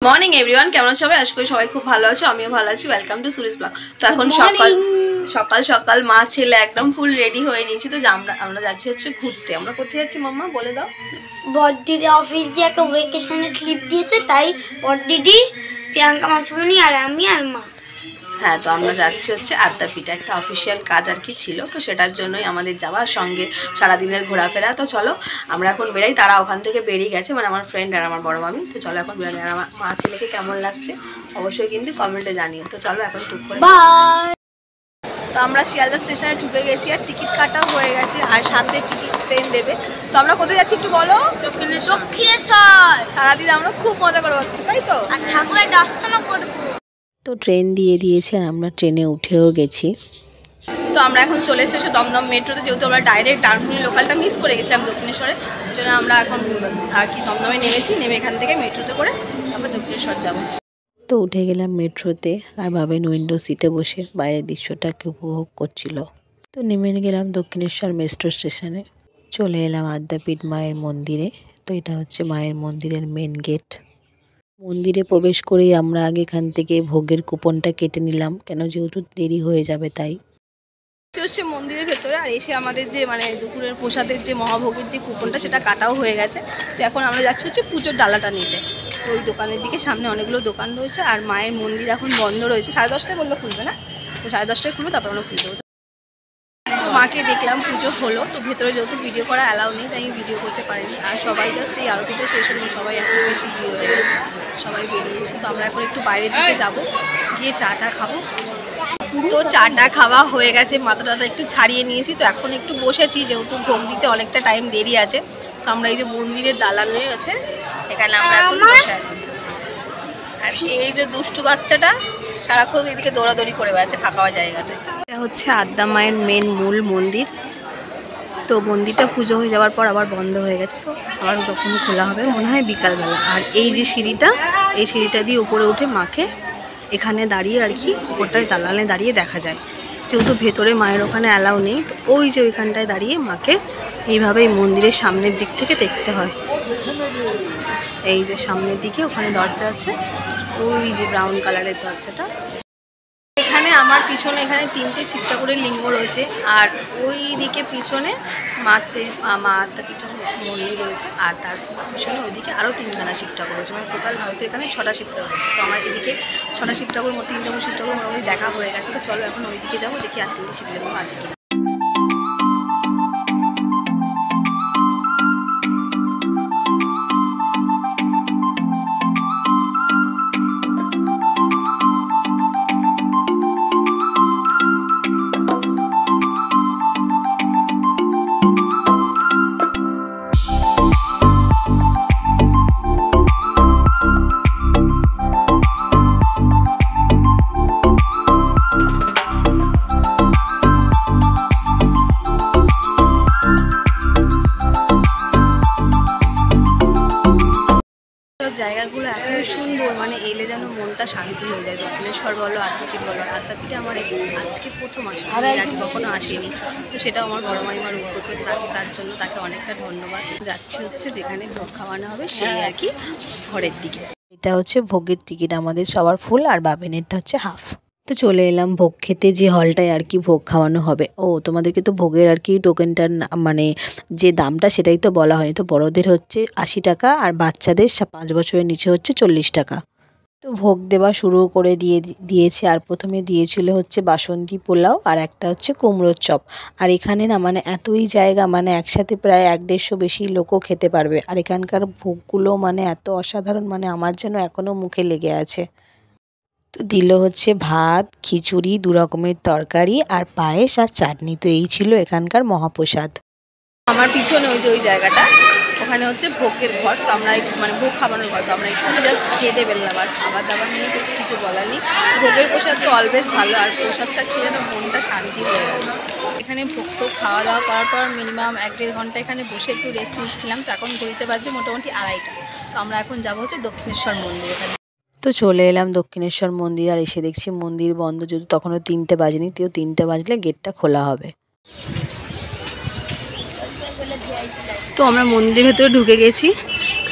Morning everyone, কেমন আছো সবাই? আশা করি সবাই খুব ভালো আছো, আমিও ভালো আছি। Welcome to Suri's blog. তো এখন সকাল সকাল মা ছেলে একদম ফুল রেডি হয়ে নিয়েছি। তো আমরা যাচ্ছি হচ্ছে ঘুরতে। আমরা কোথায় যাচ্ছি মাম্মা বলে দাও? বড়দিদি অফিস দিয়ে একটা ভেকেশনের ক্লিপ দিয়েছে, তাই বড়দিদি, প্রিয়াঙ্কা মাসুমনি আর আমি আর মা। হ্যাঁ, তো আমরা যাচ্ছি হচ্ছে আদ্যাপীঠে, একটা অফিসিয়াল কাজ আর কি ছিল, তো সেটার জন্যই আমাদের যাওয়ার সঙ্গে সারাদিনের ঘোরাফেরা। তো চলো আমরা এখন বেরাই। তারা ওখান থেকে বেরিয়ে গেছে, মানে আমার ফ্রেন্ড আর আমার বড় মামি। তো চলো এখন বেরাই। আর আমার মা ছেলেকে কেমন লাগছে অবশ্যই কিন্তু কমেন্টে জানিও। তো চলো এখন টুক করে বাই। তো আমরা শিয়ালদা স্টেশনে ঢুকে গেছি আর টিকিট কাটাও হয়ে গেছে, আর সাথে টিকিট ট্রেন দেবে। তো আমরা কোথায় যাচ্ছি একটু বলো? দক্ষিণেশ্বর। সারাদিন আমরা খুব মজা করবো, তাই তো? আর ঠাকুরের দর্শনও করবো। তো ট্রেন দিয়ে দিয়েছে আর আমরা ট্রেনে উঠেও গেছি। তো আমরা এখন চলে এসেছি দমদম মেট্রোতে, যেহেতু আমরা ডাইরেক্ট ডানকুনি লোকালটা মিস করে গেছিলাম দক্ষিণেশ্বরে, ওই জন্য আমরা এখন আর কি দমদমে নেমেছি। নেমে এখান থেকে মেট্রোতে করে তারপর দক্ষিণেশ্বর যাবো। তো উঠে গেলাম মেট্রোতে, আর ভাবেন উইন্ডো সিটে বসে বাইরের দৃশ্যটাকে উপভোগ করছিল। তো নেমে গেলাম দক্ষিণেশ্বর মেট্রো স্টেশনে। চলে এলাম আদ্যাপীঠ মায়ের মন্দিরে। তো এটা হচ্ছে মায়ের মন্দিরের মেন গেট। মন্দিরে প্রবেশ করেই আমরা আগে এখান থেকে ভোগের কুপনটা কেটে নিলাম, কেন যেহেতু দেরি হয়ে যাবে তাই। হচ্ছে মন্দিরের ভেতরে, আর এসে আমাদের যে মানে দুপুরের প্রসাদের যে মহাভোগের যে কুপনটা সেটা কাটাও হয়ে গেছে। তো এখন আমরা যাচ্ছি হচ্ছে পুজোর ডালাটা নিতে। তো ওই দোকানের দিকে সামনে অনেকগুলো দোকান রয়েছে, আর মায়ের মন্দির এখন বন্ধ রয়েছে। 10:30টায় বললো খুলবে না, তো 10:30টায় খুলবো, তারপর আমরা খুলতে হবে। তো মাকে দেখলাম পুজো হলো, তো ভেতরে যেহেতু ভিডিও করা অ্যালাউ নেই তাই ভিডিও করতে পারিনি। আর সবাই জাস্ট এই আরতিটা শেষ হলো, সবাই এত বেশি ভিড় হয়ে গেছে, সবাই বেরিয়েছে। তো আমরা এখন একটু বাইরের দিকে যাবো, গিয়ে চাটা খাবো। তো চাটা খাওয়া হয়ে গেছে, মাথাটা একটু ছাড়িয়ে নিয়েছি। তো এখন একটু বসেছি, যেহেতু ভোগ দিতে অনেকটা টাইম দেরি আছে। তো আমরা এই যে মন্দিরের দালান আছে, এখানে আমরা এখন বসে আছি। আর এই যে দুষ্টু বাচ্চাটা সারাক্ষণ এদিকে দৌড়াদৌড়ি করে বেড়াচ্ছে ফাঁকা জায়গাটায়। এটা হচ্ছে আদ্যা মায়ের মেন মূল মন্দির। তো মন্দিরটা পুজো হয়ে যাওয়ার পর আবার বন্ধ হয়ে গেছে, তো আবার যখন খোলা হবে মনে হয় বিকালবেলা। আর এই যে সিঁড়িটা, এই সিঁড়িটা দিয়ে উপরে উঠে মাকে এখানে দাঁড়িয়ে আর কি উপরটায় দালানে দাঁড়িয়ে দেখা যায়, যেহেতু ভেতরে মায়ের ওখানে অ্যালাউ নেই। তো ওই যে ওইখানটায় দাঁড়িয়ে মাকে এইভাবে এই মন্দিরের সামনের দিক থেকে দেখতে হয়। এই যে সামনের দিকে ওখানে দরজা আছে, ওই যে ব্রাউন কালারের দরজাটা। এখানে আমার পিছনে এখানে 3টে শিবটা করে লিঙ্গ রয়েছে, আর ওই দিকে পিছনে মা আদ্যাপীঠের মন্দির রয়েছে, আর তার পিছনে ওইদিকে আরও 3খানা শিবঠাকুর রয়েছে। মানে টোটাল হয়তো এখানে 6টা শিবঠাকুর রয়েছে। তো আমার এদিকে 6টা শিবঠাকুর, 3টে শিবঠাকুর মোটামুটি দেখা হয়ে গেছে। তো চলো এখন ওইদিকে যাবো, দেখি আর 3টে শিবঠাকুর আছে কিনা। জায়গাগুলো এত সুন্দর, মানে এলে যেন মনটা শান্তি হয়ে যায়। দক্ষিণেশ্বর বলো, আদ্যাপীঠ বলো। আদ্যাপীঠে আমার আজকে প্রথম আসে, আমি আগে কখনো আসিনি। তো সেটাও আমার বড় মাইমার উদ্যোগে, তার জন্য তাকে অনেকটা ধন্যবাদ। যাচ্ছি হচ্ছে যেখানে ভোগ খাওয়ানো হবে সেই আর কি ঘরের দিকে। এটা হচ্ছে ভোগের টিকিট, আমাদের সবার ফুল আর বাবেনেরটা হচ্ছে হাফ। তো চলে এলাম ভোগ খেতে, যে হলটায় আর কি ভোগ খাওয়ানো হবে। তোমাদেরকে তো ভোগের আর কি টোকেনটার মানে যে দামটা সেটাই তো বলা হয়নি। তো বড়দের হচ্ছে 80 টাকা, আর বাচ্চাদের 5 বছরের নিচে হচ্ছে 40 টাকা। তো ভোগ দেওয়া শুরু করে দিয়েছে। আর প্রথমে দিয়েছিল হচ্ছে বাসন্তী পোলাও, আর একটা হচ্ছে কুমড়োর চপ। আর এখানে না মানে এতই জায়গা, মানে একসাথে প্রায় 1-150 বেশি লোকও খেতে পারবে। আর এখানকার ভোগগুলো মানে এত অসাধারণ, মানে আমার যেন এখনও মুখে লেগে আছে। তো দিল হচ্ছে ভাত, খিচুড়ি, 2 রকমের তরকারি, আর পায়েস আর চাটনি। তো এই ছিল এখানকার মহাপ্রসাদ। আমার পিছনে ওই যে ওই জায়গাটা, ওখানে হচ্ছে ভোগের ঘর। তো আমরা মানে ভোগ খাওয়ানোর ঘর। তো আমরা একটু জাস্ট খেতে পেলাম, আর খাবার দাবার নিয়ে কিছু বলার নেই। ভোগের প্রসাদ তো অলওয়েজ ভালো, আর প্রসাদটা খেয়ে যেন মনটা শান্তি হয়ে গেল। এখানে ভোগ টোগ খাওয়া দাওয়া করার পর মিনিমাম 1-1.5 ঘন্টা এখানে বসে একটু রেস্ট নিচ্ছিলাম। তো এখন ঘুরতে পারছি মোটামুটি 2:30টা। তো আমরা এখন যাবো হচ্ছে দক্ষিণেশ্বর মন্দির। এখানে তো চলে এলাম দক্ষিণেশ্বর মন্দির, আর এসে দেখছি মন্দির বন্ধ, যেহেতু তখনও 3টে বাজেনি। তো 3টে বাজলে গেটটা খোলা হবে। তো আমরা মন্দিরের ভেতরে ঢুকে গেছি,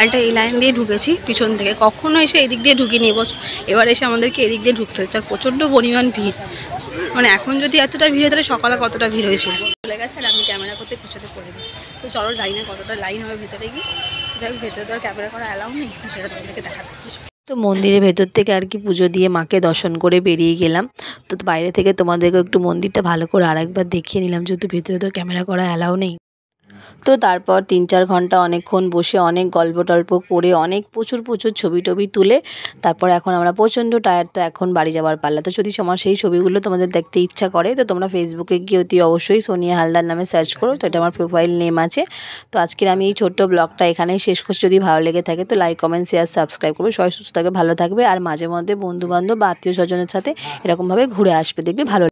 একটা এই লাইন দিয়ে ঢুকেছি পিছন থেকে, কখনো এসে এদিক দিয়ে ঢুকিনি বছর, এবার এসে আমাদেরকে এদিক দিয়ে ঢুকতে হচ্ছে। আর প্রচণ্ড পরিমাণ ভিড়, মানে এখন যদি এতটা ভিড় হয় তাহলে সকালে কতটা ভিড় হয়েছিল। চলে গেছে আর আমি ক্যামেরা করতে পিছনে পড়ে গেছি। তো চলো জানি না কতটা লাইন হবে ভেতরে গিয়ে, যাই হোক ভেতরে তো আর ক্যামেরা করা অ্যালাউ নেই, সেটা তোমাদেরকে দেখাতে। তো মন্দিরের ভেতর থেকে আর কি পুজো দিয়ে মাকে দর্শন করে বেরিয়ে গেলাম। তো বাইরে থেকে তোমাদেরকে একটু মন্দিরটা ভালো করে আরেকবার দেখিয়ে নিলাম, যেহেতু ভেতরে তো ক্যামেরা করা অ্যালাউ নেই। তো তারপর 3-4 ঘন্টা অনেকক্ষণ বসে অনেক গল্প টল্প করে অনেক প্রচুর ছবি টবি তুলে তারপর এখন আমরা প্রচণ্ড টায়ার্ড, তো এখন বাড়ি যাওয়ার পাল্লা। তো যদি আমার সেই ছবিগুলো তোমাদের দেখতে ইচ্ছা করে তো তোমরা ফেসবুকে গিয়ে অতি অবশ্যই সোনিয়া হালদার নামে সার্চ করো, তো এটা আমার প্রোফাইল নেম আছে। তো আজকের আমি এই ছোট্ট ব্লগটা এখানেই শেষ করছি। যদি ভালো লেগে থাকে তো লাইক কমেন্ট শেয়ার সাবস্ক্রাইব করবে। সবাই সুস্থ থাকবে, ভালো থাকবে, আর মাঝে মধ্যে বন্ধুবান্ধব বা আত্মীয় স্বজনের সাথে এরকমভাবে ঘুরে আসবে, দেখবে ভালো।